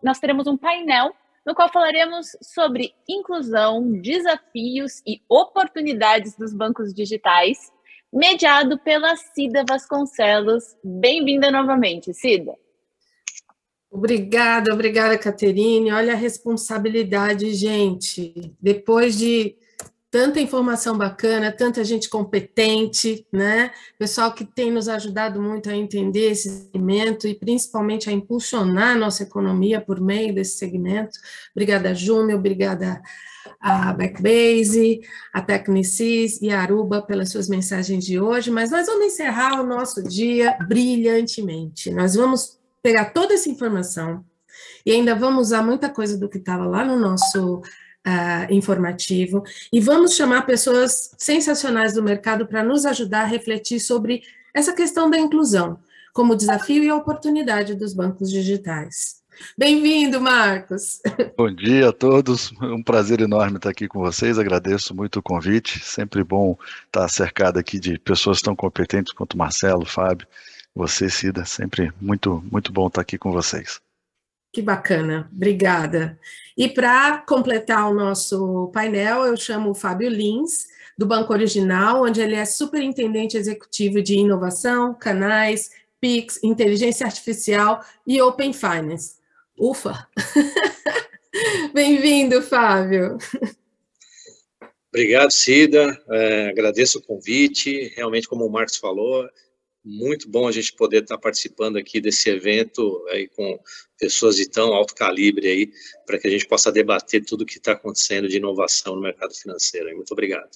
nós teremos um painel no qual falaremos sobre inclusão, desafios e oportunidades dos bancos digitais, mediado pela Cida Vasconcelos. Bem-vinda novamente, Cida. Obrigada, Caterine. Olha a responsabilidade, gente. Depois de tanta informação bacana, tanta gente competente, né? Pessoal que tem nos ajudado muito a entender esse segmento e principalmente a impulsionar a nossa economia por meio desse segmento. Obrigada, Júnior, obrigada a Backbase, a Tecnicis e a Aruba pelas suas mensagens de hoje, mas nós vamos encerrar o nosso dia brilhantemente. Nós vamos pegar toda essa informação e ainda vamos usar muita coisa do que estava lá no nosso informativo, e vamos chamar pessoas sensacionais do mercado para nos ajudar a refletir sobre essa questão da inclusão, como desafio e oportunidade dos bancos digitais. Bem-vindo, Marcos! Bom dia a todos, é um prazer enorme estar aqui com vocês, agradeço muito o convite, sempre bom estar cercado aqui de pessoas tão competentes quanto Marcelo, Fábio, você, Cida, sempre muito bom estar aqui com vocês. Que bacana, obrigada. E para completar o nosso painel, eu chamo o Fábio Lins, do Banco Original, onde ele é superintendente executivo de inovação, canais, PIX, inteligência artificial e Open Finance. Ufa! Bem-vindo, Fábio. Obrigado, Cida, agradeço o convite, realmente, como o Marcos falou, muito bom a gente poder estar participando aqui desse evento aí com pessoas de tão alto calibre aí, para que a gente possa debater tudo o que está acontecendo de inovação no mercado financeiro. Muito obrigado.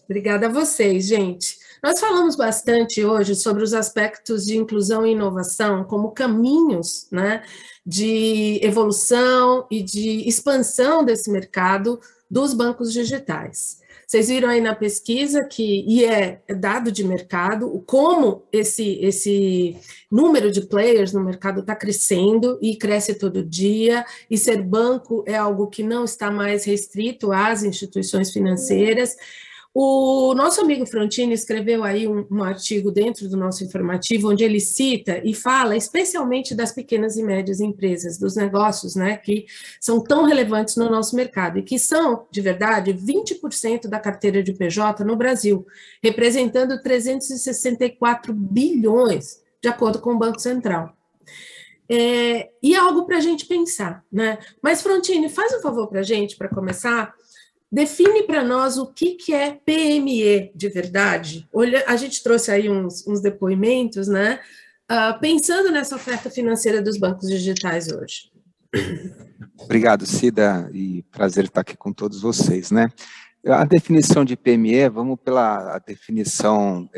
Obrigada a vocês, gente. Nós falamos bastante hoje sobre os aspectos de inclusão e inovação como caminhos, né, de evolução e de expansão desse mercado dos bancos digitais. Vocês viram aí na pesquisa e é dado de mercado, como esse número de players no mercado está crescendo e cresce todo dia, e ser banco é algo que não está mais restrito às instituições financeiras. O nosso amigo Frontini escreveu aí um artigo dentro do nosso informativo, onde ele cita e fala especialmente das pequenas e médias empresas, dos negócios, né, que são tão relevantes no nosso mercado e que são, de verdade, 20% da carteira de PJ no Brasil, representando 364 bilhões, de acordo com o Banco Central. E é algo para a gente pensar, né? Mas, Frontini, faz um favor para a gente, para começar. Define para nós o que é PME de verdade. Olha, a gente trouxe aí uns depoimentos, né? Pensando nessa oferta financeira dos bancos digitais hoje. Obrigado, Cida, e prazer estar aqui com todos vocês, né? A definição de PME, vamos pela definição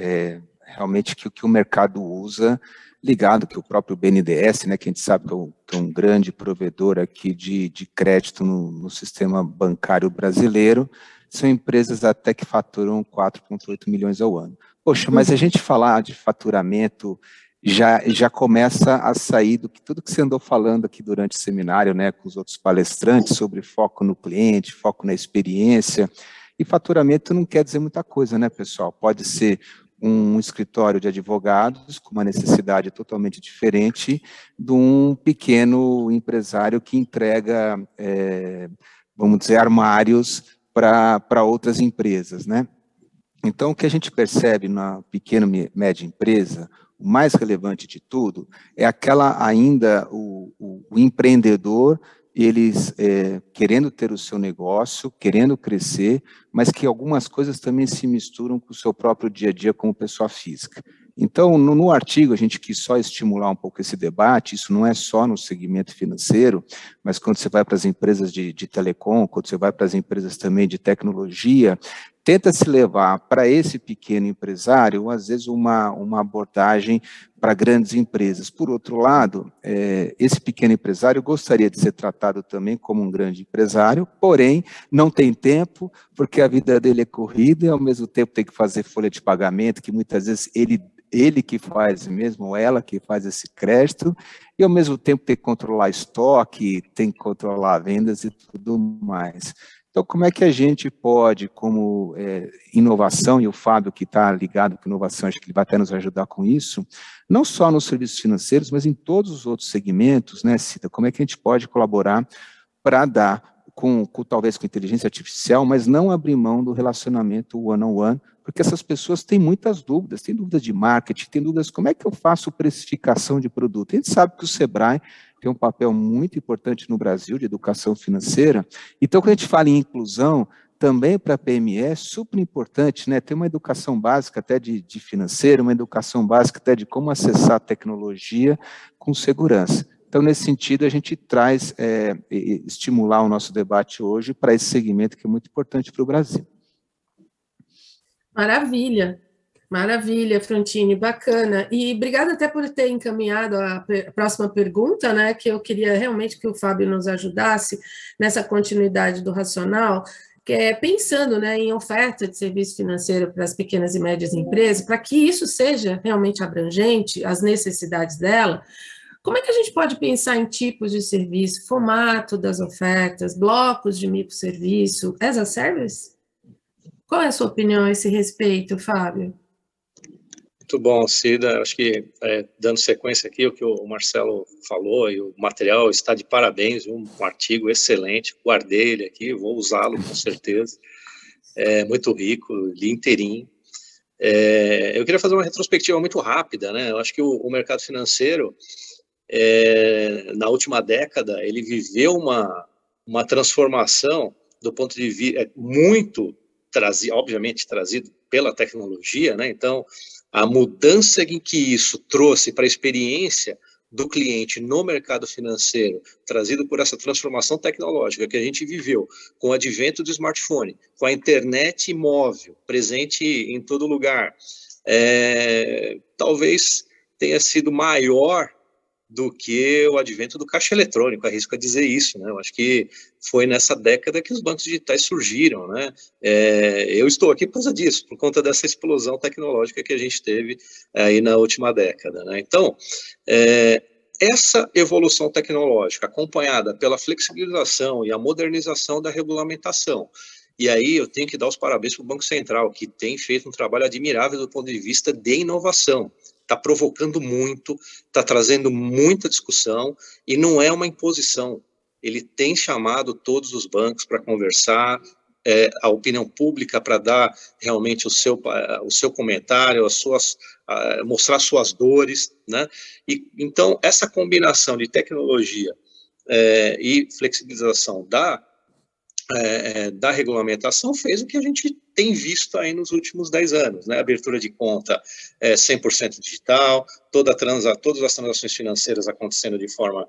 realmente que o mercado usa, ligado que o próprio BNDES, né, que a gente sabe que é um grande provedor aqui de crédito no sistema bancário brasileiro, são empresas até que faturam 4,8 milhões ao ano. Poxa, mas a gente falar de faturamento já começa a sair do que tudo que você andou falando aqui durante o seminário, né, com os outros palestrantes, sobre foco no cliente, foco na experiência, e faturamento não quer dizer muita coisa, né, pessoal? Pode ser um escritório de advogados com uma necessidade totalmente diferente de um pequeno empresário que entrega, vamos dizer, armários para outras empresas, né? Então, o que a gente percebe na pequena e média empresa, o mais relevante de tudo, é aquela ainda, o empreendedor, eles querendo ter o seu negócio, querendo crescer, mas que algumas coisas também se misturam com o seu próprio dia a dia como pessoa física. Então, no artigo, a gente quis só estimular um pouco esse debate, isso não é só no segmento financeiro, mas quando você vai para as empresas de telecom, quando você vai para as empresas também de tecnologia, tenta se levar para esse pequeno empresário, às vezes, uma abordagem para grandes empresas. Por outro lado, esse pequeno empresário gostaria de ser tratado também como um grande empresário, porém, não tem tempo, porque a vida dele é corrida e, ao mesmo tempo, tem que fazer folha de pagamento, que muitas vezes ele que faz mesmo, ou ela que faz esse crédito, e, ao mesmo tempo, tem que controlar estoque, tem que controlar vendas e tudo mais. Então, como é que a gente pode, como inovação, e o Fábio que está ligado com inovação, acho que ele vai até nos ajudar com isso, não só nos serviços financeiros, mas em todos os outros segmentos, né, Cida, como é que a gente pode colaborar para dar, talvez com inteligência artificial, mas não abrir mão do relacionamento one-on-one, porque essas pessoas têm muitas dúvidas, têm dúvidas de marketing, têm dúvidas como é que eu faço precificação de produto. A gente sabe que o Sebrae tem um papel muito importante no Brasil de educação financeira. Então, quando a gente fala em inclusão, também para a PME é super importante, né? Ter uma educação básica até de financeiro, uma educação básica até de como acessar a tecnologia com segurança. Então, nesse sentido, a gente traz, estimular o nosso debate hoje para esse segmento que é muito importante para o Brasil. Maravilha. Maravilha, Frontini, bacana. E obrigada até por ter encaminhado a próxima pergunta, né, que eu queria realmente que o Fábio nos ajudasse nessa continuidade do racional, que é pensando, né, em oferta de serviço financeiro para as pequenas e médias empresas, para que isso seja realmente abrangente, as necessidades dela. Como é que a gente pode pensar em tipos de serviço, formato das ofertas, blocos de microserviço, as a service? Qual é a sua opinião a esse respeito, Fábio? Muito bom, Cida. Acho que, dando sequência aqui, o que o Marcelo falou, e o material está de parabéns, um artigo excelente, guardei ele aqui, vou usá-lo com certeza, é muito rico, li inteirinho. Eu queria fazer uma retrospectiva muito rápida, né? Eu acho que o mercado financeiro, na última década, ele viveu uma transformação do ponto de vista muito obviamente trazido pela tecnologia, né? Então, a mudança em que isso trouxe para a experiência do cliente no mercado financeiro, trazido por essa transformação tecnológica que a gente viveu, com o advento do smartphone, com a internet móvel, presente em todo lugar, talvez tenha sido maior do que o advento do caixa eletrônico, arrisco a dizer isso, né? Eu acho que foi nessa década que os bancos digitais surgiram, né? Eu estou aqui por causa disso, por conta dessa explosão tecnológica que a gente teve aí na última década, né? Então, essa evolução tecnológica, acompanhada pela flexibilização e a modernização da regulamentação, e aí eu tenho que dar os parabéns para o Banco Central, que tem feito um trabalho admirável do ponto de vista de inovação. Está provocando muito, está trazendo muita discussão, e não é uma imposição. Ele tem chamado todos os bancos para conversar, a opinião pública para dar realmente o seu comentário, mostrar suas dores, né? E, então, essa combinação de tecnologia e flexibilização da regulamentação fez o que a gente tem visto aí nos últimos 10 anos, né? Abertura de conta 100% digital, todas as transações financeiras acontecendo de forma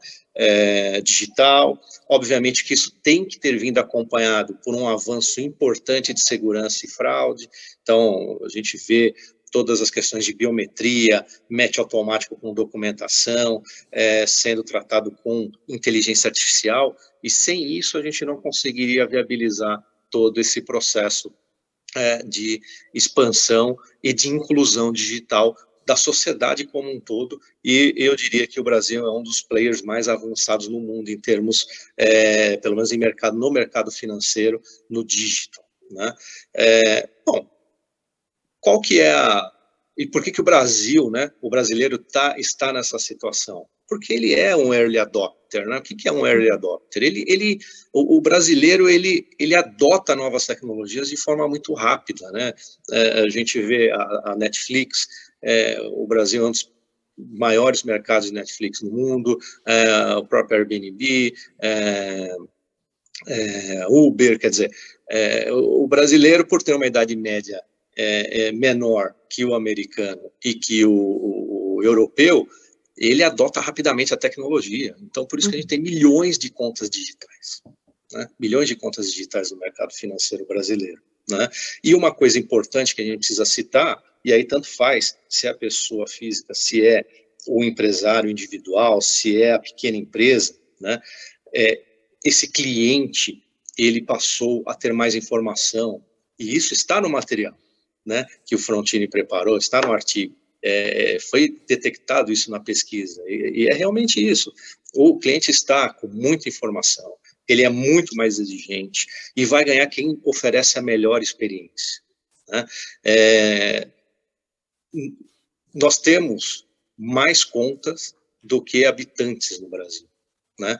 digital. Obviamente que isso tem que ter vindo acompanhado por um avanço importante de segurança e fraude. Então, a gente vê todas as questões de biometria, match automático com documentação, sendo tratado com inteligência artificial, e sem isso a gente não conseguiria viabilizar todo esse processo de expansão e de inclusão digital da sociedade como um todo, e eu diria que o Brasil é um dos players mais avançados no mundo em termos, pelo menos no mercado financeiro, no digital, né? Bom, qual que é e por que o Brasil, né, o brasileiro está nessa situação? Porque ele é um early adopter, né? O que é um early adopter? O brasileiro, ele adota novas tecnologias de forma muito rápida, né? A gente vê a Netflix, o Brasil é um dos maiores mercados de Netflix no mundo, o próprio Airbnb, Uber, quer dizer, o brasileiro, por ter uma idade média menor que o americano e que o europeu, ele adota rapidamente a tecnologia. Então, por isso que a gente tem milhões de contas digitais, né? Milhões de contas digitais no mercado financeiro brasileiro, né? E uma coisa importante que a gente precisa citar, e aí tanto faz se é a pessoa física, se é o empresário individual, se é a pequena empresa, né? Esse cliente, ele passou a ter mais informação, e isso está no material, né, que o Frontini preparou, está no artigo, foi detectado isso na pesquisa, e é realmente isso. O cliente está com muita informação, ele é muito mais exigente, e vai ganhar quem oferece a melhor experiência, né? Nós temos mais contas do que habitantes no Brasil, né?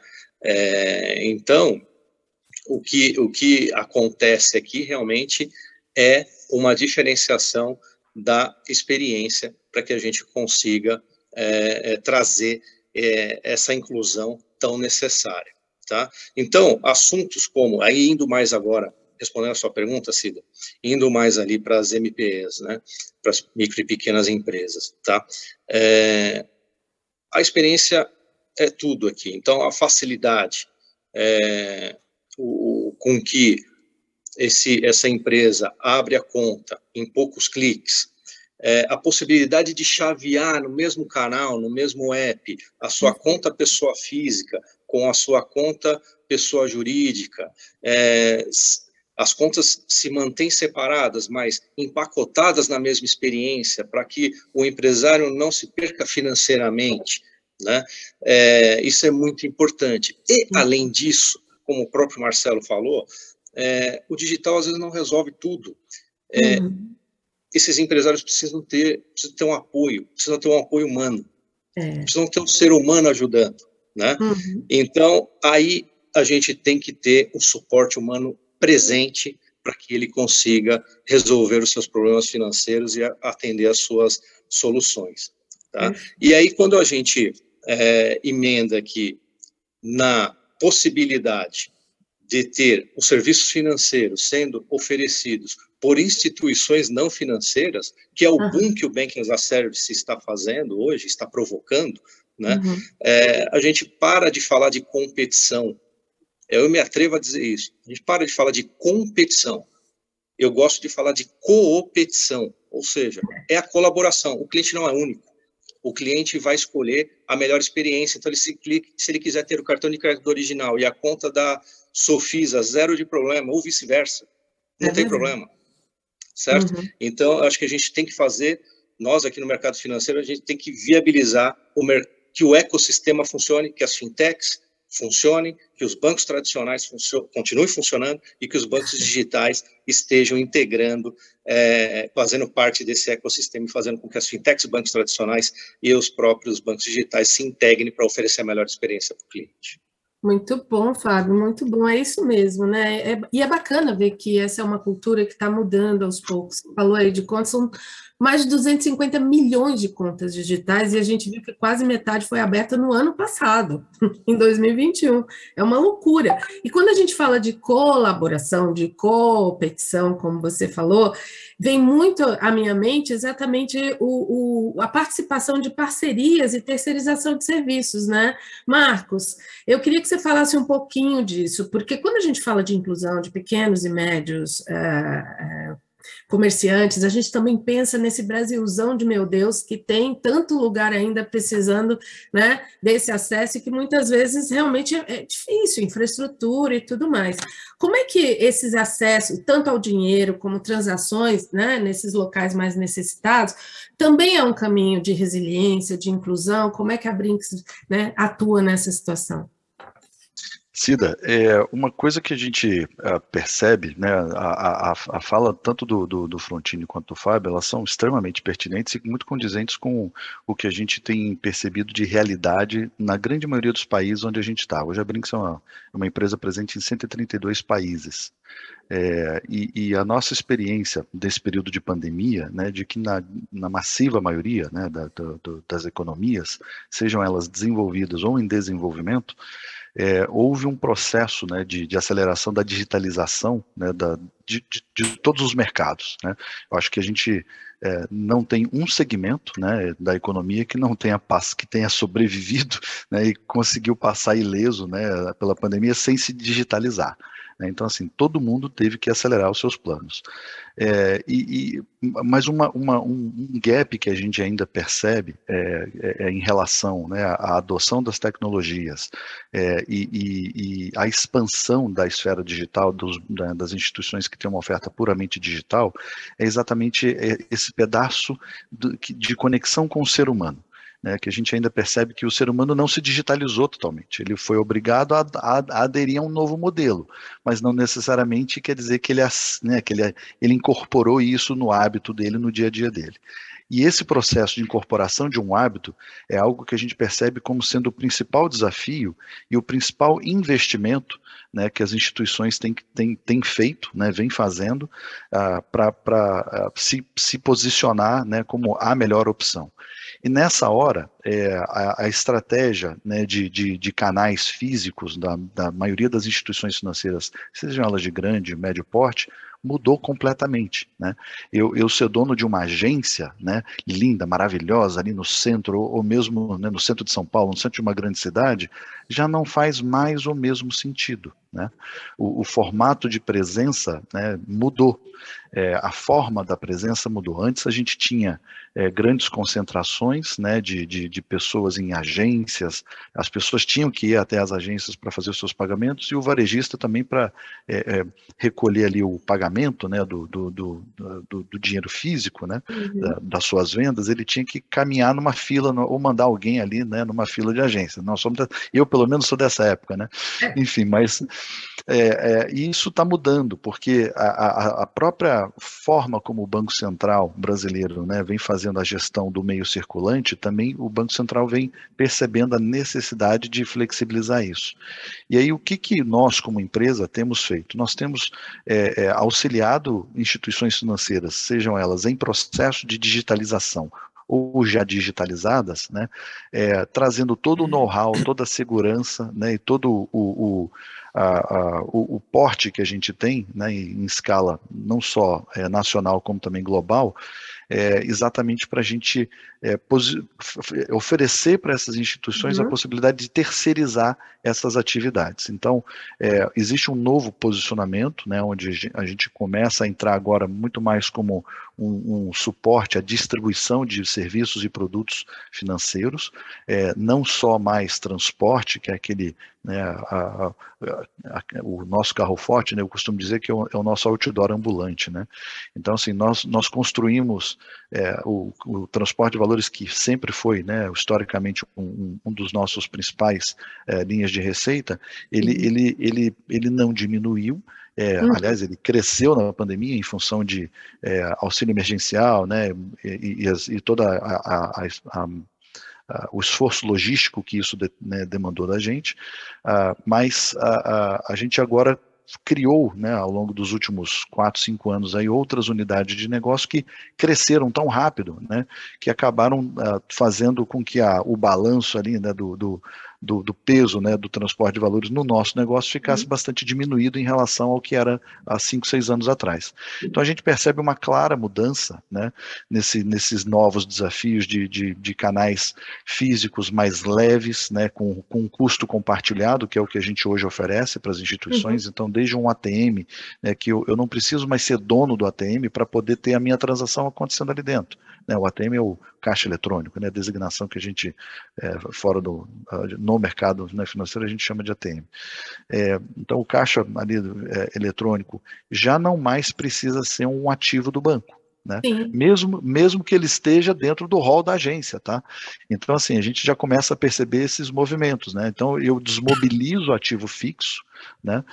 Então, o que acontece aqui realmente é uma diferenciação da experiência para que a gente consiga trazer essa inclusão tão necessária, tá? Então, assuntos como, aí indo mais agora, respondendo a sua pergunta, Cida, indo mais ali para as MPEs, né, para as micro e pequenas empresas, tá? A experiência é tudo aqui, então a facilidade com que essa empresa abre a conta em poucos cliques, a possibilidade de chavear no mesmo canal, no mesmo app, a sua conta pessoa física com a sua conta pessoa jurídica, as contas se mantêm separadas, mas empacotadas na mesma experiência, para que o empresário não se perca financeiramente, né? Isso é muito importante. E, além disso, como o próprio Marcelo falou, o digital às vezes não resolve tudo. Esses empresários precisam ter um apoio, precisam ter um apoio humano, precisam ter um ser humano ajudando, né? Então, aí a gente tem que ter um suporte humano presente para que ele consiga resolver os seus problemas financeiros e atender as suas soluções, tá? E aí, quando a gente emenda aqui na possibilidade de ter os serviços financeiros sendo oferecidos por instituições não financeiras, que é o boom que o Banking as a Service está fazendo hoje, está provocando, né? A gente para de falar de competição. Eu me atrevo a dizer isso. A gente para de falar de competição. Eu gosto de falar de coopetição, ou seja, é a colaboração. O cliente não é único. O cliente vai escolher a melhor experiência. Então, se ele quiser ter o cartão de crédito original e a conta da Sofisa, zero de problema, ou vice-versa, não tem problema, certo? Então, acho que a gente tem que fazer, nós aqui no mercado financeiro, a gente tem que viabilizar que o ecossistema funcione, que as fintechs funcionem, que os bancos tradicionais continuem funcionando e que os bancos digitais estejam integrando, fazendo parte desse ecossistema e fazendo com que as fintechs, bancos tradicionais e os próprios bancos digitais se integrem para oferecer a melhor experiência para o cliente. Muito bom, Fábio, muito bom, é isso mesmo, né? E é bacana ver que essa é uma cultura que está mudando aos poucos. Você falou aí de contas, são mais de 250 milhões de contas digitais, e a gente viu que quase metade foi aberta no ano passado, em 2021. É uma loucura. E quando a gente fala de colaboração, de competição, como você falou, vem muito à minha mente exatamente a participação de parcerias e terceirização de serviços, né? Marcos, eu queria que você falasse um pouquinho disso, porque quando a gente fala de inclusão de pequenos e médios comerciantes, a gente também pensa nesse Brasilzão de meu Deus, que tem tanto lugar ainda precisando, né, desse acesso e que muitas vezes realmente é difícil, infraestrutura e tudo mais. Como é que esses acessos, tanto ao dinheiro como transações, né, nesses locais mais necessitados, também é um caminho de resiliência, de inclusão? Como é que a Brinks, né, atua nessa situação? Cida, uma coisa que a gente percebe, né, a fala tanto do Frontini quanto do Fábio, elas são extremamente pertinentes e muito condizentes com o que a gente tem percebido de realidade na grande maioria dos países onde a gente está. Hoje a Brinks é uma empresa presente em 132 países. E a nossa experiência desse período de pandemia, né, de que na massiva maioria, né, das economias, sejam elas desenvolvidas ou em desenvolvimento, houve um processo, né, de aceleração da digitalização, né, de todos os mercados, né? Eu acho que a gente não tem um segmento, né, da economia que não tenha que tenha sobrevivido, né, e conseguiu passar ileso, né, pela pandemia sem se digitalizar. Então, assim, todo mundo teve que acelerar os seus planos. Mas um gap que a gente ainda percebe em relação, né, à adoção das tecnologias e a expansão da esfera digital, das instituições que têm uma oferta puramente digital, é exatamente esse pedaço de conexão com o ser humano. né, que a gente ainda percebe que o ser humano não se digitalizou totalmente. Ele foi obrigado a aderir a um novo modelo, mas não necessariamente quer dizer que ele incorporou isso no hábito dele, no dia a dia dele. E esse processo de incorporação de um hábito é algo que a gente percebe como sendo o principal desafio e o principal investimento, né, que as instituições têm feito, né, vem fazendo para se posicionar, né, como a melhor opção. E nessa hora, a estratégia, né, de canais físicos da maioria das instituições financeiras, sejam elas de grande, médio porte, mudou completamente, né? Eu ser dono de uma agência, né, linda, maravilhosa, ali no centro, ou mesmo, né, no centro de São Paulo, no centro de uma grande cidade, já não faz mais o mesmo sentido, né? O formato de presença, né, mudou. A forma da presença mudou. Antes a gente tinha grandes concentrações, né, de pessoas em agências, as pessoas tinham que ir até as agências para fazer os seus pagamentos e o varejista também para recolher ali o pagamento, né, do dinheiro físico, né, das suas vendas, ele tinha que caminhar numa fila ou mandar alguém ali, né, numa fila de agência. Eu pelo menos sou dessa época, né? Enfim, mas isso está mudando, porque a própria forma como o Banco Central brasileiro, né, vem fazendo a gestão do meio circulante, também o Banco Central vem percebendo a necessidade de flexibilizar isso. E aí o que nós, como empresa, temos feito? Nós temos auxiliado instituições financeiras, sejam elas em processo de digitalização ou já digitalizadas, né, trazendo todo o know-how, toda a segurança, né, e todo o porte que a gente tem, né, em escala não só nacional como também global, exatamente para a gente oferecer para essas instituições a possibilidade de terceirizar essas atividades. Então, existe um novo posicionamento, né, onde a gente começa a entrar agora muito mais como um suporte à distribuição de serviços e produtos financeiros, não só mais transporte, que é aquele, né, o nosso carro forte, né, eu costumo dizer que é o nosso outdoor ambulante, né? Então, assim, nós construímos o transporte de valores, que sempre foi, né, historicamente um dos nossos principais linhas de receita, ele não diminuiu. Aliás, ele cresceu na pandemia em função de auxílio emergencial, né, e toda o esforço logístico que isso demandou da gente, mas a gente agora criou, né, ao longo dos últimos 4, 5 anos, aí, outras unidades de negócio que cresceram tão rápido, né, que acabaram fazendo com que o balanço ali, né, do peso, né, do transporte de valores no nosso negócio ficasse bastante diminuído em relação ao que era há 5, 6 anos atrás. Então a gente percebe uma clara mudança, né, nesses novos desafios de canais físicos mais leves, né, com um custo compartilhado, que é o que a gente hoje oferece para as instituições. Então, desde um ATM, né, que eu não preciso mais ser dono do ATM para poder ter a minha transação acontecendo ali dentro. O ATM é o caixa eletrônico, né, a designação que a gente, fora no mercado, né, financeiro, a gente chama de ATM. Então, o caixa ali, eletrônico já não mais precisa ser um ativo do banco, né? Mesmo que ele esteja dentro do rol da agência, tá? Então, assim, a gente já começa a perceber esses movimentos, né? Então, eu desmobilizo o ativo fixo, né?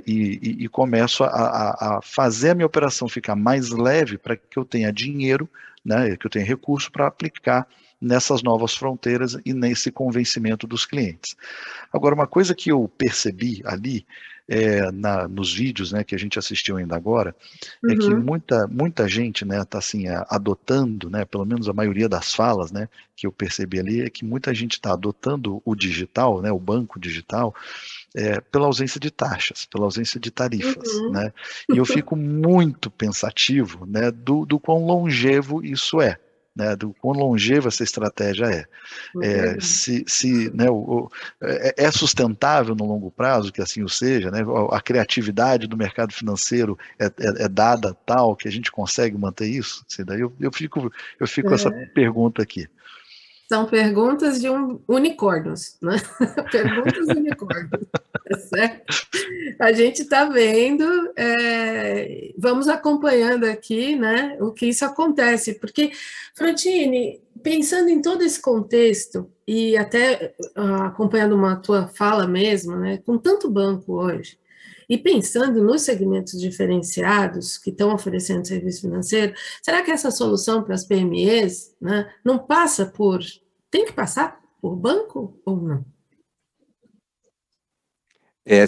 E começo a fazer a minha operação ficar mais leve para que eu tenha dinheiro, né? Que eu tenha recurso para aplicar nessas novas fronteiras e nesse convencimento dos clientes. Agora, uma coisa que eu percebi ali, nos vídeos, né, que a gente assistiu ainda agora, é que muita gente, né, está assim, adotando, né, pelo menos a maioria das falas, né, que eu percebi ali, é que muita gente está adotando o digital, né, o banco digital, pela ausência de taxas, pela ausência de tarifas, né? E eu fico muito pensativo, né, do quão longevo isso é, né, do quão longeva essa estratégia é. Né, é sustentável no longo prazo, que assim o seja, né? A criatividade do mercado financeiro é dada tal que a gente consegue manter isso? Assim, daí eu fico com essa pergunta aqui. São perguntas de unicórnios, né? Perguntas de unicórnios, tá certo? A gente está vendo, vamos acompanhando aqui, né, o que isso acontece, porque, Frontini, pensando em todo esse contexto, e até acompanhando uma tua fala mesmo, né, com tanto banco hoje, e pensando nos segmentos diferenciados que estão oferecendo serviço financeiro, será que essa solução para as PMEs, né, não passa por... Tem que passar por banco ou não?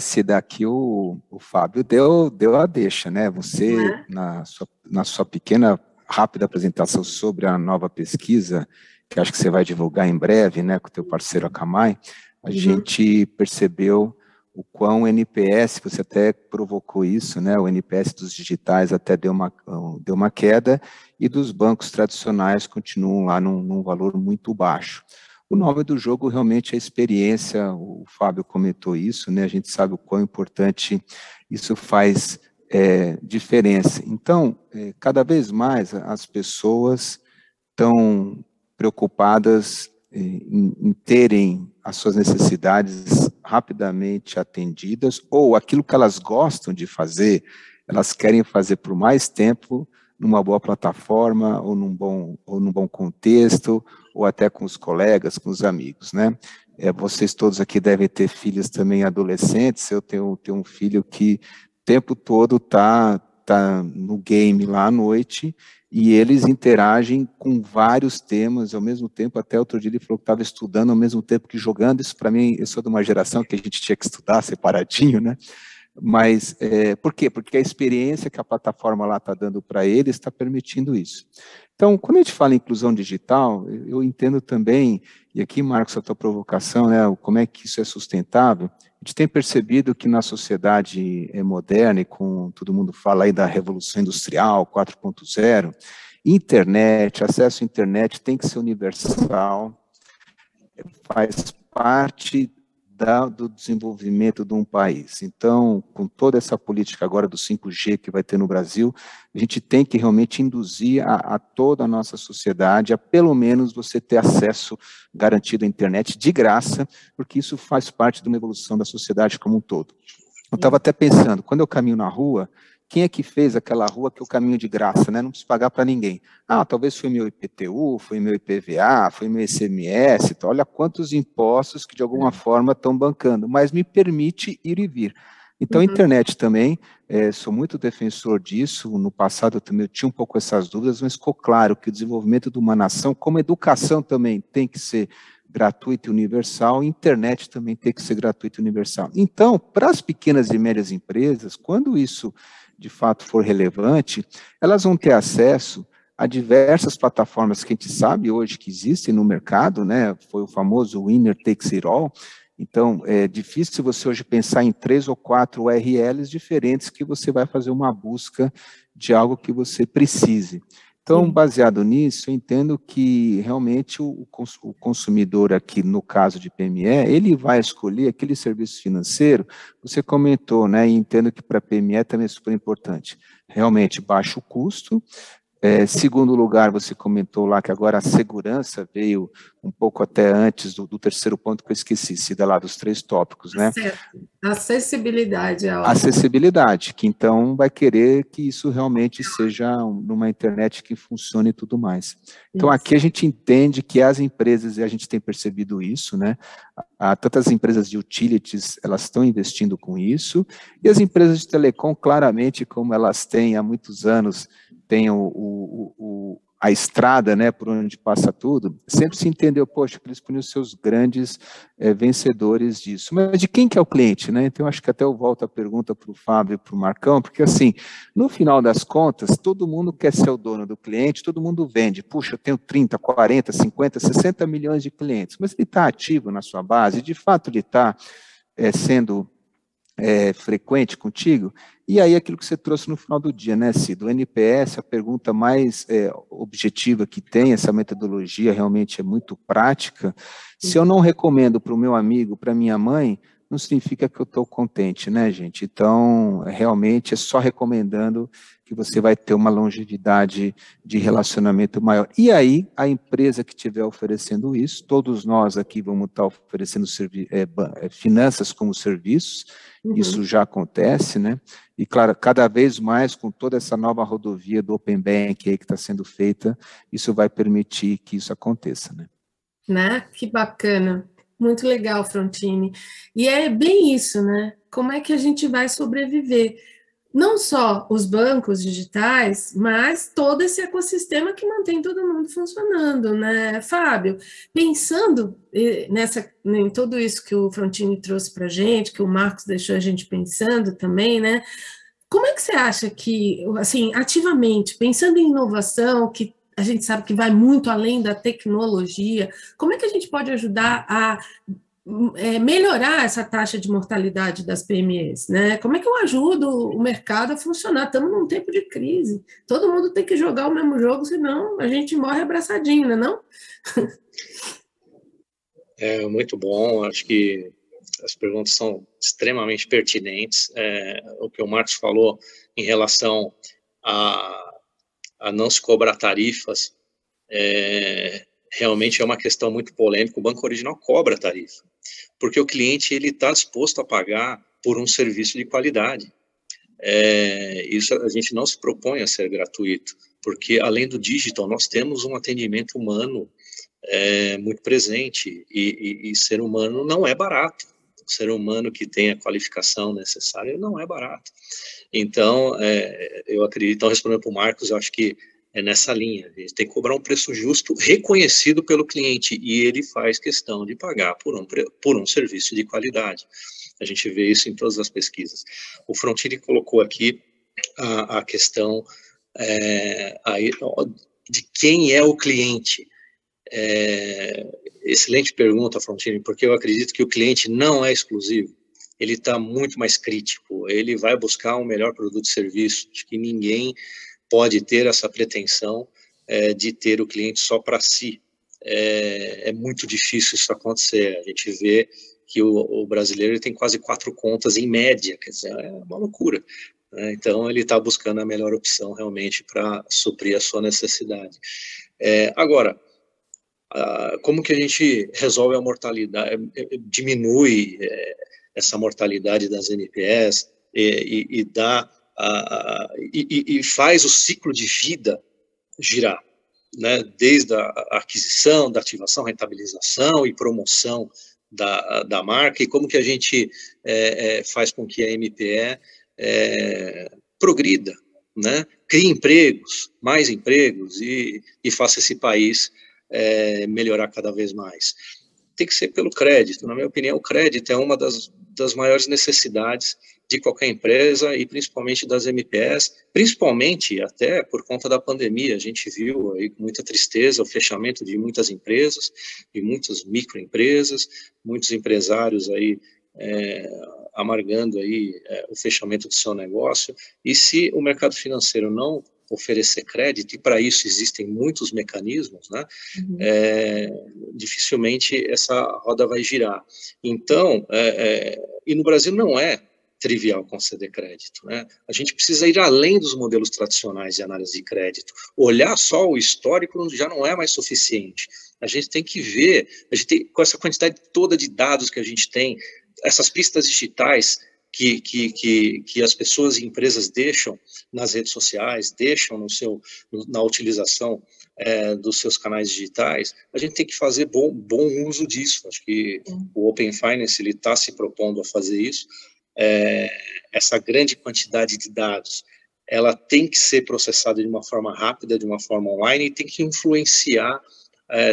Se daqui o Fábio deu a deixa, né? Você, na sua pequena, rápida apresentação sobre a nova pesquisa, que acho que você vai divulgar em breve, né, com o teu parceiro Akamai, a gente percebeu o quão o NPS, você até provocou isso, né? O NPS dos digitais até deu uma queda, e dos bancos tradicionais continuam lá num valor muito baixo. O nome do jogo realmente é a experiência, o Fábio comentou isso, né? A gente sabe o quão importante isso faz diferença. Então, cada vez mais as pessoas estão preocupadas em terem as suas necessidades rapidamente atendidas, ou aquilo que elas gostam de fazer, elas querem fazer por mais tempo, numa boa plataforma, ou num bom contexto, ou até com os colegas, com os amigos, né? Vocês todos aqui devem ter filhos também adolescentes. Eu tenho um filho que o tempo todo está no game lá à noite, e eles interagem com vários temas ao mesmo tempo. Até outro dia ele falou que estava estudando ao mesmo tempo que jogando. Isso, para mim, eu sou de uma geração que a gente tinha que estudar separadinho, né? Mas, por quê? Porque a experiência que a plataforma lá está dando para eles está permitindo isso. Então, quando a gente fala em inclusão digital, eu entendo também, e aqui, Marcos, a tua provocação, né, como é que isso é sustentável. A gente tem percebido que na sociedade moderna, e com todo mundo fala aí da Revolução Industrial 4.0, internet, acesso à internet tem que ser universal, faz parte do desenvolvimento de um país. Então, com toda essa política agora do 5G que vai ter no Brasil, a gente tem que realmente induzir a toda a nossa sociedade a, pelo menos, você ter acesso garantido à internet de graça, porque isso faz parte de uma evolução da sociedade como um todo. Eu estava até pensando, quando eu caminho na rua, quem é que fez aquela rua que eu caminho de graça, né? Não preciso pagar para ninguém. Talvez foi meu IPTU, foi meu IPVA, foi meu ICMS, então, olha quantos impostos que de alguma forma estão bancando, mas me permite ir e vir. Então, a internet também, sou muito defensor disso. No passado eu também tinha um pouco essas dúvidas, mas ficou claro que o desenvolvimento de uma nação, como educação também tem que ser gratuito e universal, a internet também tem que ser gratuito e universal. Então, para as pequenas e médias empresas, quando isso de fato for relevante, elas vão ter acesso a diversas plataformas que a gente sabe hoje que existem no mercado, né? Foi o famoso winner takes it all. Então, é difícil você hoje pensar em 3 ou 4 URLs diferentes que você vai fazer uma busca de algo que você precise. Então, baseado nisso, eu entendo que realmente o consumidor aqui, no caso de PME, ele vai escolher aquele serviço financeiro, você comentou, né, e entendo que para a PME também é super importante. Realmente, baixo custo. Segundo lugar, você comentou lá que agora a segurança veio um pouco até antes do terceiro ponto que eu esqueci, Cida, lá dos 3 tópicos, né? Acessibilidade é ótimo. Acessibilidade, que então vai querer que isso realmente seja numa internet que funcione e tudo mais. Então, aqui a gente entende que as empresas, e a gente tem percebido isso, né? Tantas empresas de utilities, elas estão investindo com isso, e as empresas de telecom, claramente, como elas têm há muitos anos, tem a estrada, né, por onde passa tudo, sempre se entendeu, poxa, que eles podiam ser os grandes vencedores disso. Mas de quem que é o cliente, né? Então, acho que até eu volto a pergunta para o Fábio e para o Marcão, porque, assim, no final das contas, todo mundo quer ser o dono do cliente, todo mundo vende. Puxa, eu tenho 30, 40, 50, 60 milhões de clientes, mas ele está ativo na sua base, de fato ele está sendo frequente contigo. E aí aquilo que você trouxe no final do dia, né, Cida? O NPS, a pergunta mais objetiva que tem, essa metodologia realmente é muito prática. Se eu não recomendo para o meu amigo, para minha mãe, não significa que eu estou contente, né, gente? Então, realmente é só recomendando que você vai ter uma longevidade de relacionamento maior. E aí, a empresa que estiver oferecendo isso, todos nós aqui vamos estar oferecendo finanças como serviços, isso já acontece, né? E, claro, cada vez mais, com toda essa nova rodovia do Open Bank aí que está sendo feita, isso vai permitir que isso aconteça, né? Né? Que bacana. Muito legal, Frontini. E é bem isso, né? Como é que a gente vai sobreviver? Não só os bancos digitais, mas todo esse ecossistema que mantém todo mundo funcionando, né, Fábio? Pensando em tudo isso que o Frontini trouxe para a gente, que o Marcos deixou a gente pensando também, né? Como é que você acha que, assim, ativamente, pensando em inovação, que a gente sabe que vai muito além da tecnologia, como é que a gente pode ajudar a melhorar essa taxa de mortalidade das PMEs, né? Como é que eu ajudo o mercado a funcionar? Estamos num tempo de crise, todo mundo tem que jogar o mesmo jogo, senão a gente morre abraçadinho, não é não? É muito bom, acho que as perguntas são extremamente pertinentes. O que o Marcos falou em relação a não se cobrar tarifas, realmente é uma questão muito polêmica. O Banco Original cobra tarifa, porque o cliente está disposto a pagar por um serviço de qualidade. Isso a gente não se propõe a ser gratuito, porque além do digital, nós temos um atendimento humano muito presente, e ser humano não é barato. O ser humano que tem a qualificação necessária não é barato. Então, eu acredito, então, respondendo para o Marcos, eu acho que é nessa linha. A gente tem que cobrar um preço justo, reconhecido pelo cliente, e ele faz questão de pagar por um serviço de qualidade. A gente vê isso em todas as pesquisas. O Frontini colocou aqui a questão de quem é o cliente. Excelente pergunta, Frontini, porque eu acredito que o cliente não é exclusivo. Ele está muito mais crítico, ele vai buscar um melhor produto e serviço. Acho que ninguém pode ter essa pretensão de ter o cliente só para si. É muito difícil isso acontecer. A gente vê que o brasileiro tem quase 4 contas em média, quer dizer, é uma loucura. Então, ele está buscando a melhor opção realmente para suprir a sua necessidade. Agora, como que a gente resolve a mortalidade, diminui essa mortalidade das NPS e faz o ciclo de vida girar, né? Desde a aquisição, da ativação, rentabilização e promoção da marca, e como que a gente faz com que a MPE progrida, né? Crie empregos, mais empregos, e faça esse país melhorar cada vez mais. Tem que ser pelo crédito. Na minha opinião, o crédito é uma das maiores necessidades de qualquer empresa, e principalmente das MPS, principalmente até por conta da pandemia. A gente viu aí com muita tristeza o fechamento de muitas empresas, de muitas microempresas, muitos empresários aí amargando aí o fechamento do seu negócio. E se o mercado financeiro não oferecer crédito, e para isso existem muitos mecanismos, né? Dificilmente essa roda vai girar. Então, e no Brasil não é trivial conceder crédito, né? A gente precisa ir além dos modelos tradicionais de análise de crédito. Olhar só o histórico já não é mais suficiente. A gente tem que ver, com essa quantidade toda de dados que a gente tem, essas pistas digitais que as pessoas e empresas deixam nas redes sociais, deixam na utilização dos seus canais digitais, a gente tem que fazer bom uso disso. Acho que o Open Finance está se propondo a fazer isso. Essa grande quantidade de dados, ela tem que ser processada de uma forma rápida, de uma forma online, e tem que influenciar,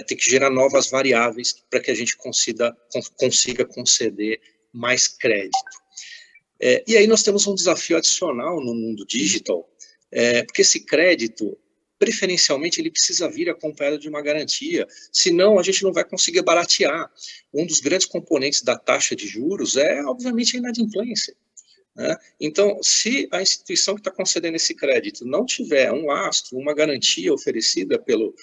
tem que gerar novas variáveis para que a gente consiga conceder mais crédito. E aí nós temos um desafio adicional no mundo digital, porque esse crédito, preferencialmente, ele precisa vir acompanhado de uma garantia, senão a gente não vai conseguir baratear. Um dos grandes componentes da taxa de juros obviamente, a inadimplência, né? Então, se a instituição que está concedendo esse crédito não tiver um lastro, uma garantia oferecida pelo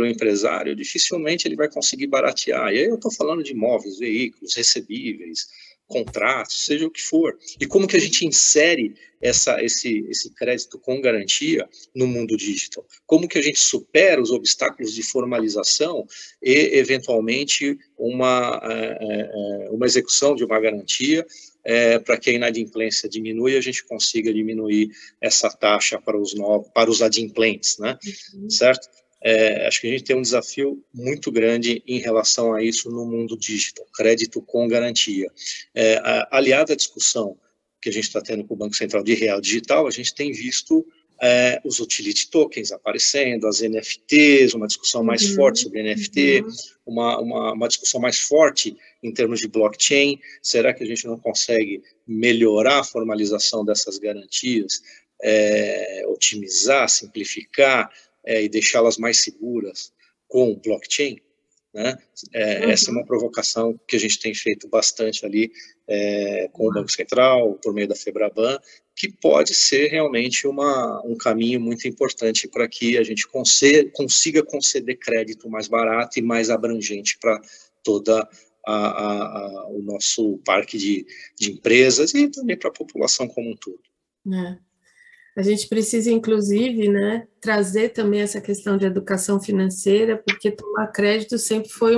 empresário, dificilmente ele vai conseguir baratear. E aí eu estou falando de imóveis, veículos, recebíveis, contratos, seja o que for, e como que a gente insere esse crédito com garantia no mundo digital, como que a gente supera os obstáculos de formalização e, eventualmente, uma execução de uma garantia para que a inadimplência diminua e a gente consiga diminuir essa taxa para os adimplentes, né? Certo? Acho que a gente tem um desafio muito grande em relação a isso no mundo digital, crédito com garantia. Aliado à discussão que a gente está tendo com o Banco Central de Real Digital, a gente tem visto os utility tokens aparecendo, as NFTs, uma discussão mais forte sobre NFT, uma discussão mais forte em termos de blockchain. Será que a gente não consegue melhorar a formalização dessas garantias, otimizar, simplificar, e deixá-las mais seguras com blockchain, né? Essa é uma provocação que a gente tem feito bastante ali com o Banco Central, por meio da FEBRABAN, que pode ser realmente um caminho muito importante para que a gente consiga conceder crédito mais barato e mais abrangente para toda o nosso parque de empresas e também para a população como um todo. A gente precisa, inclusive, né, trazer também essa questão de educação financeira, porque tomar crédito sempre foi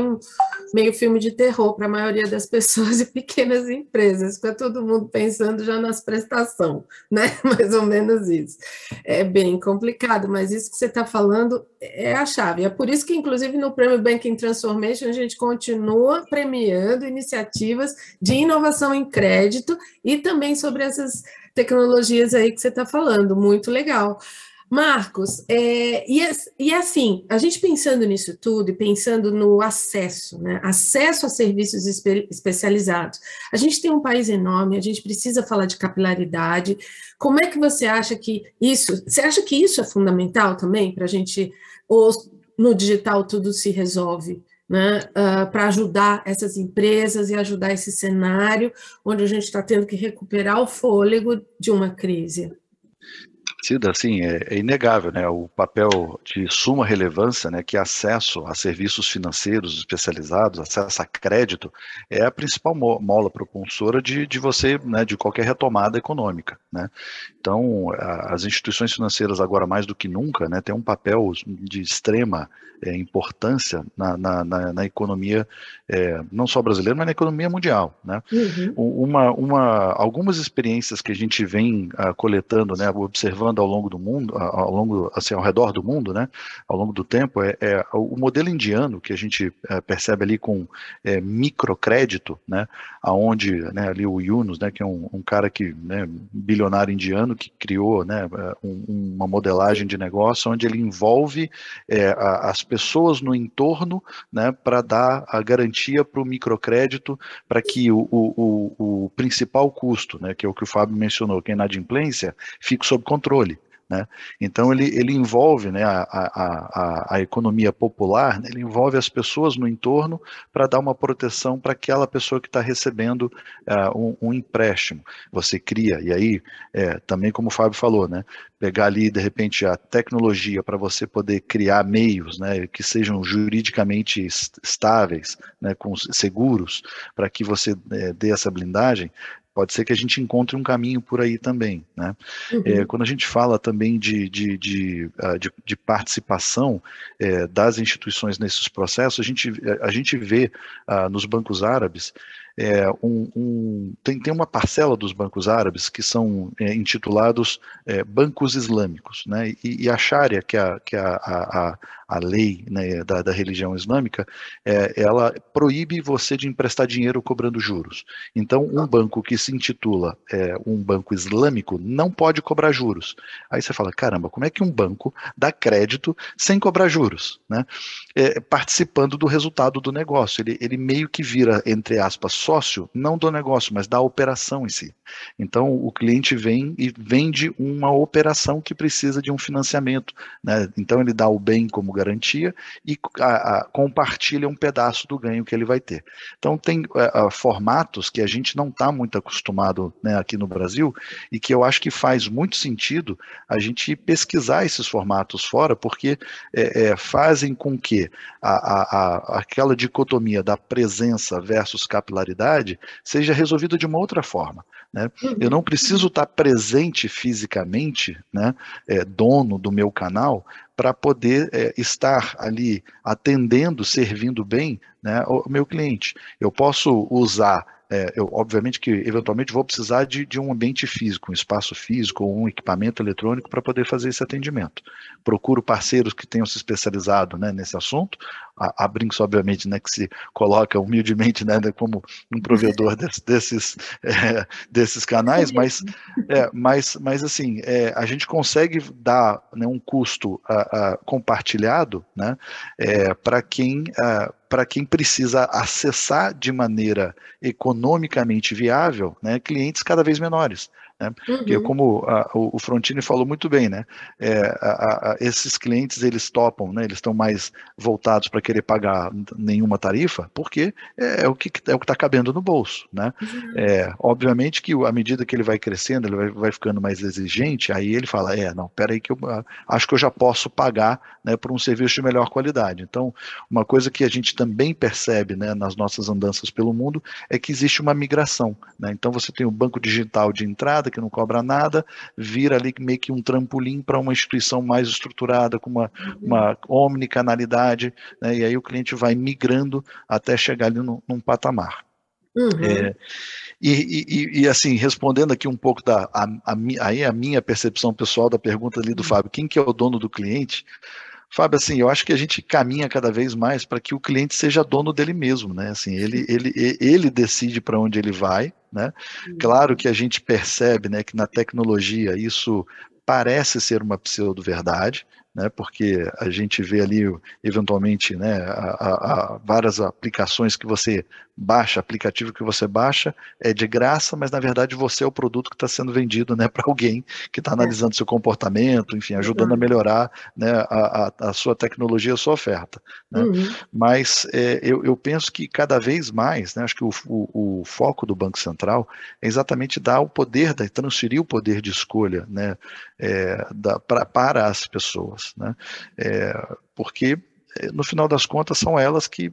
meio filme de terror para a maioria das pessoas e pequenas empresas, fica todo mundo pensando já nas prestações, né, mais ou menos isso. É bem complicado, mas isso que você está falando é a chave. É por isso que, inclusive, no Prêmio Banking Transformation, a gente continua premiando iniciativas de inovação em crédito e também sobre essas tecnologias aí que você está falando, muito legal. Marcos, e assim, a gente pensando nisso tudo e pensando no acesso, né? Acesso a serviços especializados. A gente tem um país enorme, a gente precisa falar de capilaridade. Como é que você acha que isso é fundamental também para a gente, ou no digital tudo se resolve? Né, para ajudar essas empresas e ajudar esse cenário onde a gente está tendo que recuperar o fôlego de uma crise. Cida, assim, é inegável, né, o papel de suma relevância, né, que acesso a serviços financeiros especializados, acesso a crédito, é a principal mola propulsora de você, né, de qualquer retomada econômica, né. Então, as instituições financeiras agora mais do que nunca, né, têm um papel de extrema importância na economia, não só brasileira, mas na economia mundial, né. Algumas experiências que a gente vem coletando, né, observando ao longo do mundo, assim, ao redor do mundo, né, ao longo do tempo, o modelo indiano que a gente percebe ali com microcrédito, né, aonde, né, ali o Yunus, né, que é um cara né, bilionário indiano que criou, né, uma modelagem de negócio onde ele envolve as pessoas no entorno, né, para dar a garantia para o microcrédito, para que o principal custo, né, que é o que o Fábio mencionou, que é a inadimplência, fique sob controle. Né? Então ele envolve, né, a economia popular, né, ele envolve as pessoas no entorno para dar uma proteção para aquela pessoa que está recebendo um empréstimo. Você cria, e aí também como o Fábio falou, né, pegar ali de repente a tecnologia para você poder criar meios, né, que sejam juridicamente estáveis, né, seguros, para que você dê essa blindagem. Pode ser que a gente encontre um caminho por aí também, né? Quando a gente fala também de participação das instituições nesses processos, a gente vê nos bancos árabes tem uma parcela dos bancos árabes que são intitulados bancos islâmicos, né? E a Sharia, que é a lei, né, da religião islâmica, ela proíbe você de emprestar dinheiro cobrando juros. Então, um banco que se intitula um banco islâmico não pode cobrar juros. Aí você fala, caramba, como é que um banco dá crédito sem cobrar juros, né? Participando do resultado do negócio. Ele meio que vira, entre aspas, sócio, não do negócio, mas da operação em si. Então, o cliente vem e vende uma operação que precisa de um financiamento, né? Então, ele dá o bem como garantia e compartilha um pedaço do ganho que ele vai ter. Então, tem formatos que a gente não está muito acostumado, né, aqui no Brasil, e que eu acho que faz muito sentido a gente pesquisar esses formatos fora, porque fazem com que aquela dicotomia da presença versus capilaridade qualidade seja resolvido de uma outra forma, né? Eu não preciso estar presente fisicamente, né, dono do meu canal, para poder estar ali atendendo, servindo bem, né, o meu cliente. Eu posso usar, eu obviamente que eventualmente vou precisar de um ambiente físico, um espaço físico ou um equipamento eletrônico para poder fazer esse atendimento. Procuro parceiros que tenham se especializado, né, nesse assunto. A Brinks, obviamente, né, que se coloca humildemente, né, como um provedor desses canais, mas assim, a gente consegue dar, né, um custo compartilhado, né, para quem precisa acessar de maneira economicamente viável, né, clientes cada vez menores. Né? Porque como o Frontini falou muito bem, né, esses clientes eles topam, né, eles estão mais voltados para querer pagar nenhuma tarifa, porque é o que está cabendo no bolso. Né? Obviamente que à medida que ele vai crescendo, ele vai ficando mais exigente, aí ele fala, não, peraí que eu acho que eu já posso pagar, né, por um serviço de melhor qualidade. Então, uma coisa que a gente também percebe, né, nas nossas andanças pelo mundo é que existe uma migração. Né? Então, você tem o banco digital de entrada, que não cobra nada, vira ali meio que um trampolim para uma instituição mais estruturada, com uma omnicanalidade, né? E aí o cliente vai migrando até chegar ali num patamar. E assim, respondendo aqui um pouco a minha percepção pessoal da pergunta ali do Fábio, quem que é o dono do cliente? Fábio, assim, eu acho que a gente caminha cada vez mais para que o cliente seja dono dele mesmo, né? Assim, ele decide para onde ele vai, né? Claro que a gente percebe, né, que na tecnologia isso parece ser uma pseudo-verdade, né? Porque a gente vê ali, eventualmente, né, várias aplicações que você baixa, aplicativo que você baixa é de graça, mas na verdade você é o produto que está sendo vendido, né, para alguém que está analisando seu comportamento, enfim, ajudando a melhorar, né, a sua tecnologia, a sua oferta. Né? Mas eu penso que cada vez mais, né, acho que o foco do Banco Central é exatamente dar o poder, transferir o poder de escolha, né, para as pessoas. Né? Porque no final das contas são elas que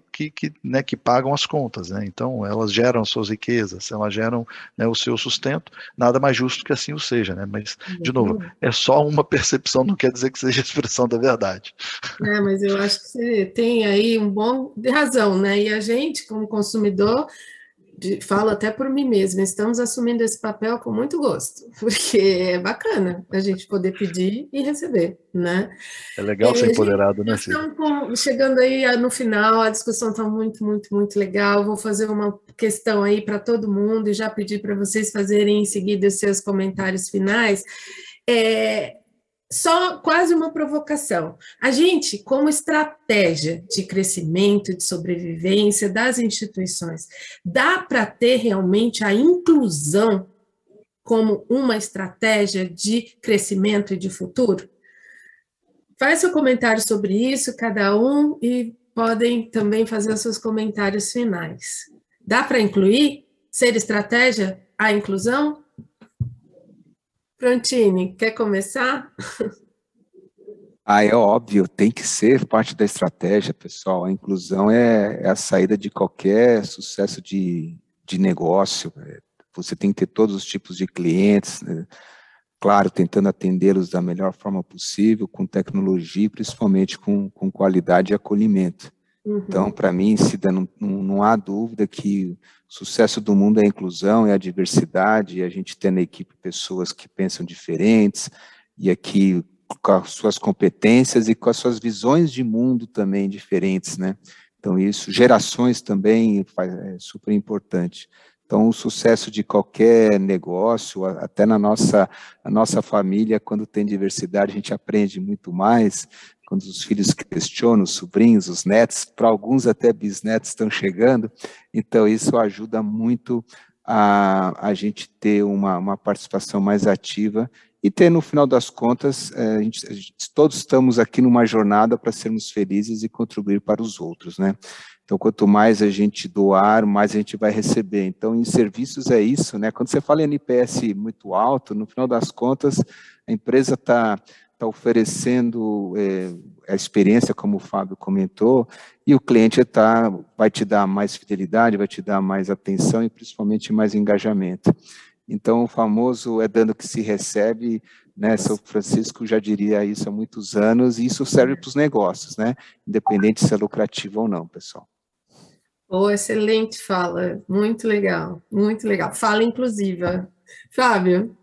pagam as contas, né? Então elas geram suas riquezas, elas geram, né, o seu sustento, nada mais justo que assim o seja, né? Mas, de novo, é só uma percepção, não quer dizer que seja a expressão da verdade. Mas eu acho que você tem aí um bom de razão, né? E a gente, como consumidor, falo até por mim mesma, estamos assumindo esse papel com muito gosto, porque é bacana a gente poder pedir e receber, né? É legal ser empoderado, né, Cida? Estamos chegando aí no final, a discussão está muito, muito, muito legal. Vou fazer uma questão aí para todo mundo e já pedir para vocês fazerem em seguida os seus comentários finais. Só quase uma provocação. A gente, como estratégia de crescimento, de sobrevivência das instituições, dá para ter realmente a inclusão como uma estratégia de crescimento e de futuro? Faz seu comentário sobre isso, cada um, e podem também fazer os seus comentários finais. Dá para incluir, ser estratégia, a inclusão? Frontini, quer começar? É óbvio, tem que ser parte da estratégia, pessoal. A inclusão é a saída de qualquer sucesso de negócio. Você tem que ter todos os tipos de clientes, né? Claro, tentando atendê-los da melhor forma possível, com tecnologia, principalmente com qualidade e acolhimento. Então, para mim, Cida, não há dúvida que o sucesso do mundo é a inclusão, é a diversidade, e a gente tem na equipe pessoas que pensam diferentes, e aqui com as suas competências e com as suas visões de mundo também diferentes, né? Então, isso, gerações também é super importante. Então, o sucesso de qualquer negócio, até na nossa família, quando tem diversidade, a gente aprende muito mais. Quando os filhos questionam, os sobrinhos, os netos, para alguns até bisnetos estão chegando. Então, isso ajuda muito a gente ter uma participação mais ativa e ter, no final das contas, todos estamos aqui numa jornada para sermos felizes e contribuir para os outros, né? Então, quanto mais a gente doar, mais a gente vai receber. Então, em serviços é isso, né? Quando você fala em NPS muito alto, no final das contas, a empresa está oferecendo a experiência, como o Fábio comentou, e o cliente vai te dar mais fidelidade, vai te dar mais atenção e principalmente mais engajamento. Então, o famoso é dando que se recebe, né? São Francisco já diria isso há muitos anos, e isso serve para os negócios, né? Independente se é lucrativo ou não, pessoal. Excelente fala, muito legal, muito legal. Fala inclusiva. Fábio?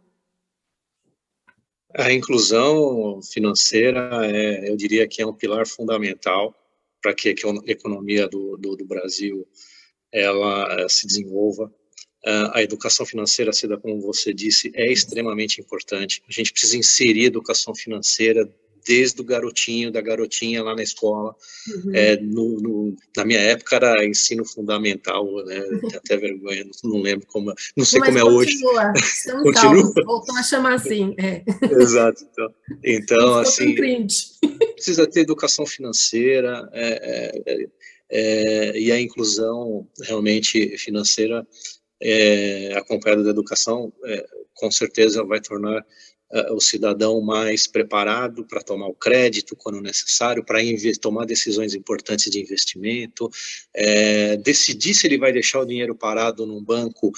A inclusão financeira, eu diria que é um pilar fundamental para que a economia do Brasil ela se desenvolva. A educação financeira, Cida, como você disse, é extremamente importante. A gente precisa inserir educação financeira desde o garotinho, da garotinha lá na escola. Na minha época era ensino fundamental, né? Tenho até vergonha, não lembro como, não sei como é hoje. Continua. Voltou a chamar assim. Exato. Então assim, cringe. Precisa ter educação financeira e a inclusão realmente financeira acompanhada da educação, com certeza vai tornar o cidadão mais preparado para tomar o crédito quando necessário, para tomar decisões importantes de investimento, decidir se ele vai deixar o dinheiro parado num banco,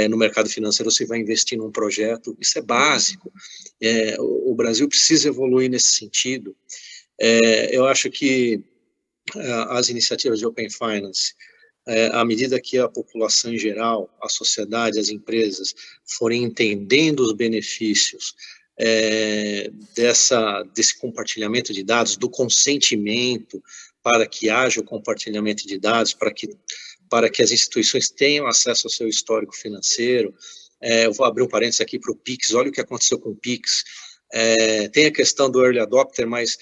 no mercado financeiro, ou se vai investir num projeto. Isso é básico. O Brasil precisa evoluir nesse sentido. Eu acho que as iniciativas de Open Finance, à medida que a população em geral, a sociedade, as empresas forem entendendo os benefícios desse compartilhamento de dados, do consentimento para que haja o compartilhamento de dados, para que as instituições tenham acesso ao seu histórico financeiro. Eu vou abrir um parênteses aqui para o Pix. Olha o que aconteceu com o Pix. Tem a questão do early adopter, mas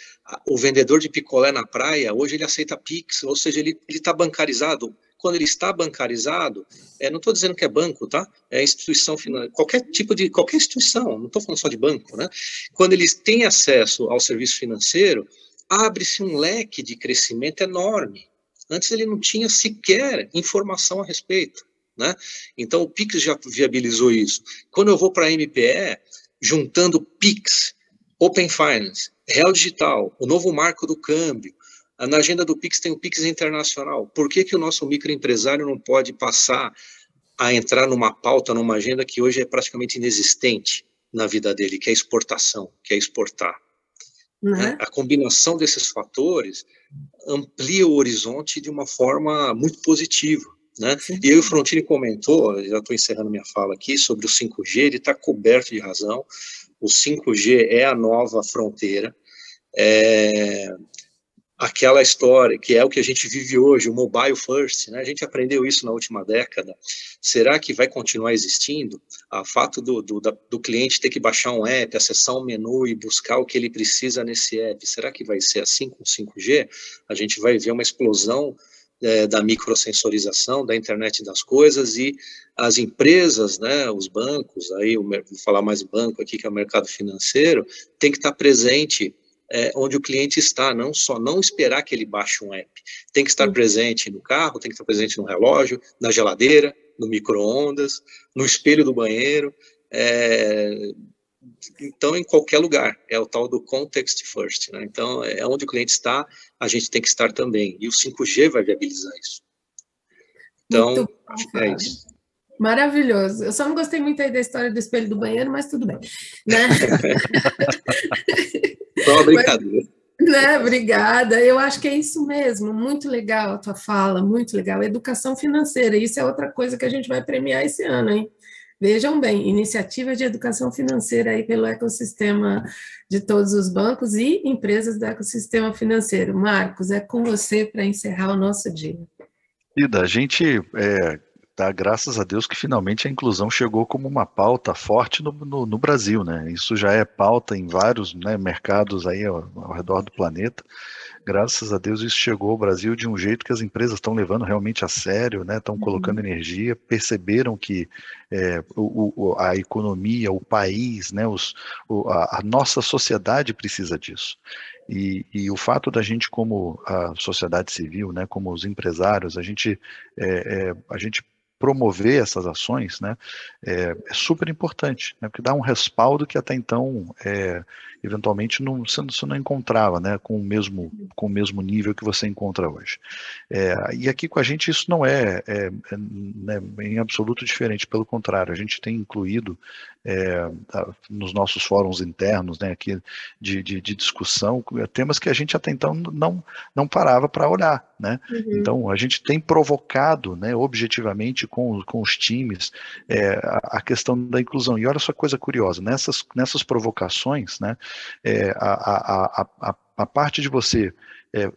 o vendedor de picolé na praia, hoje ele aceita Pix, ou seja, ele está bancarizado. Quando ele está bancarizado, não estou dizendo que é banco, tá? É instituição financeira, qualquer instituição, não estou falando só de banco, né? Quando eles têm acesso ao serviço financeiro, abre-se um leque de crescimento enorme. Antes ele não tinha sequer informação a respeito, né? Então o Pix já viabilizou isso. Quando eu vou para a MPE, juntando Pix, Open Finance, Real Digital, o novo marco do câmbio, na agenda do Pix tem o Pix Internacional. Por que o nosso microempresário não pode passar a entrar numa pauta, numa agenda que hoje é praticamente inexistente na vida dele, que é exportação, que é exportar? Né? A combinação desses fatores amplia o horizonte de uma forma muito positiva. Né? E aí o Frontini comentou, já estou encerrando minha fala aqui, sobre o 5G, ele está coberto de razão. O 5G é a nova fronteira. Aquela história, que é o que a gente vive hoje, o mobile first, né? A gente aprendeu isso na última década. Será que vai continuar existindo? O fato do cliente ter que baixar um app, acessar um menu e buscar o que ele precisa nesse app, será que vai ser assim com 5G? A gente vai ver uma explosão da microsensorização, da internet das coisas, e as empresas, né, os bancos, aí vou falar mais banco aqui, que é o mercado financeiro, tem que estar presente onde o cliente está, não esperar que ele baixe um app. Tem que estar presente no carro, tem que estar presente no relógio, na geladeira, no micro-ondas, no espelho do banheiro, então em qualquer lugar. É o tal do context first, né? Então onde o cliente está, a gente tem que estar também, e o 5G vai viabilizar isso. Então, acho que é isso. Maravilhoso. Eu só não gostei muito aí da história do espelho do banheiro, mas tudo bem, né? Foi uma brincadeira. Né? Obrigada. Eu acho que é isso mesmo. Muito legal a tua fala, muito legal. Educação financeira, isso é outra coisa que a gente vai premiar esse ano, hein? Vejam bem, iniciativa de educação financeira aí pelo ecossistema de todos os bancos e empresas do ecossistema financeiro. Marcos, é com você para encerrar o nosso dia. Ida, a gente dá graças a Deus que finalmente a inclusão chegou como uma pauta forte no Brasil, né? Isso já é pauta em vários, né, mercados aí ao redor do planeta. Graças a Deus isso chegou ao Brasil de um jeito que as empresas estão levando realmente a sério, né? Estão colocando energia, perceberam que a economia, o país, né? A nossa sociedade precisa disso. E o fato da gente, como a sociedade civil, né, como os empresários, a gente promover essas ações, né, é super importante, né, porque dá um respaldo que até então, eventualmente, você não encontrava, né, com o mesmo nível que você encontra hoje. E aqui com a gente isso não né, em absoluto diferente, pelo contrário, a gente tem incluído nos nossos fóruns internos, né, aqui de discussão, temas que a gente até então não parava para olhar, né? Então a gente tem provocado, né, objetivamente com os times a questão da inclusão. E olha só que coisa curiosa, nessas provocações, né, a parte de você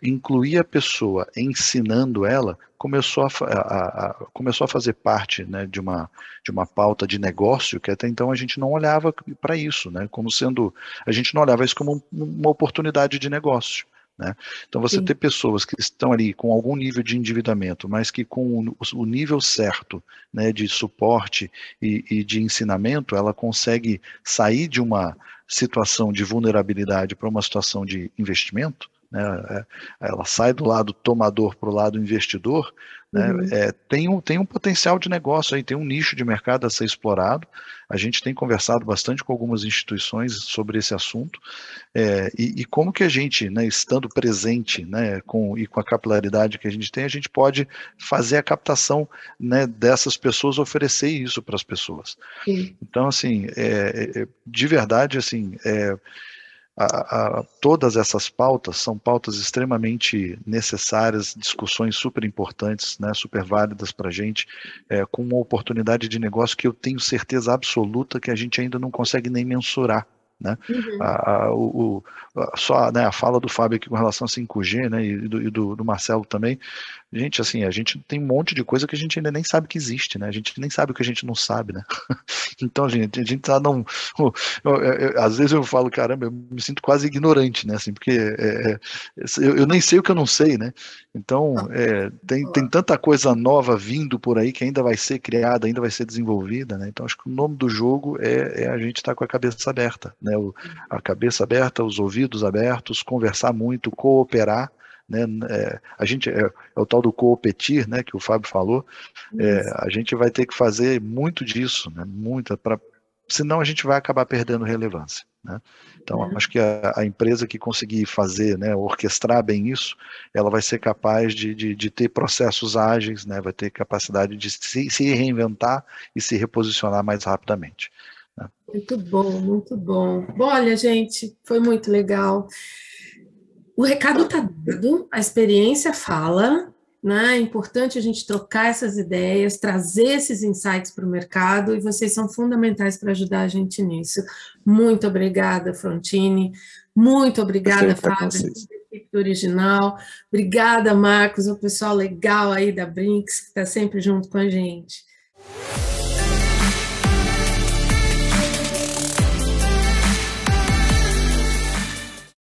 incluir a pessoa ensinando ela começou a fazer parte, né, de uma pauta de negócio que até então a gente não olhava para isso, né, como sendo, a gente não olhava isso como uma oportunidade de negócio, né? Então você ter pessoas que estão ali com algum nível de endividamento, mas que com o nível certo, né, de suporte e de ensinamento, ela consegue sair de uma situação de vulnerabilidade para uma situação de investimento, né, ela sai do lado tomador para o lado investidor, né, tem um potencial de negócio aí, tem um nicho de mercado a ser explorado. A gente tem conversado bastante com algumas instituições sobre esse assunto, e como que a gente, né, estando presente, né, com a capilaridade que a gente tem, a gente pode fazer a captação, né, dessas pessoas, oferecer isso para as pessoas. Então, assim, de verdade, assim, todas essas pautas são pautas extremamente necessárias, discussões super importantes, né, super válidas para a gente, com uma oportunidade de negócio que eu tenho certeza absoluta que a gente ainda não consegue nem mensurar, né? Só, né, a fala do Fábio aqui com relação a 5G, né, e do Marcelo também. Gente, assim, a gente tem um monte de coisa que a gente ainda nem sabe que existe, né? A gente nem sabe o que a gente não sabe, né? Então, a gente tá às vezes eu falo, caramba, eu me sinto quase ignorante, né? Assim, porque eu nem sei o que eu não sei, né? Então, tem tanta coisa nova vindo por aí que ainda vai ser criada, ainda vai ser desenvolvida, né? Então, acho que o nome do jogo é a gente estar com a cabeça aberta, né? A cabeça aberta, os ouvidos abertos, conversar muito, cooperar, né? A gente é o tal do competir, né, que o Fábio falou. A gente vai ter que fazer muito disso, né, senão a gente vai acabar perdendo relevância, né? Então acho que a empresa que conseguir fazer, né, orquestrar bem isso, ela vai ser capaz de ter processos ágeis, né, vai ter capacidade de se reinventar e se reposicionar mais rapidamente, né? Muito bom, muito bom. Bom, olha, gente, foi muito legal. O recado está dado, a experiência fala, né? É importante a gente trocar essas ideias, trazer esses insights para o mercado, e vocês são fundamentais para ajudar a gente nisso. Muito obrigada, Frontini. Muito obrigada, Fábio, equipe do Original. Obrigada, Marcos, o pessoal legal aí da Brinks, que está sempre junto com a gente.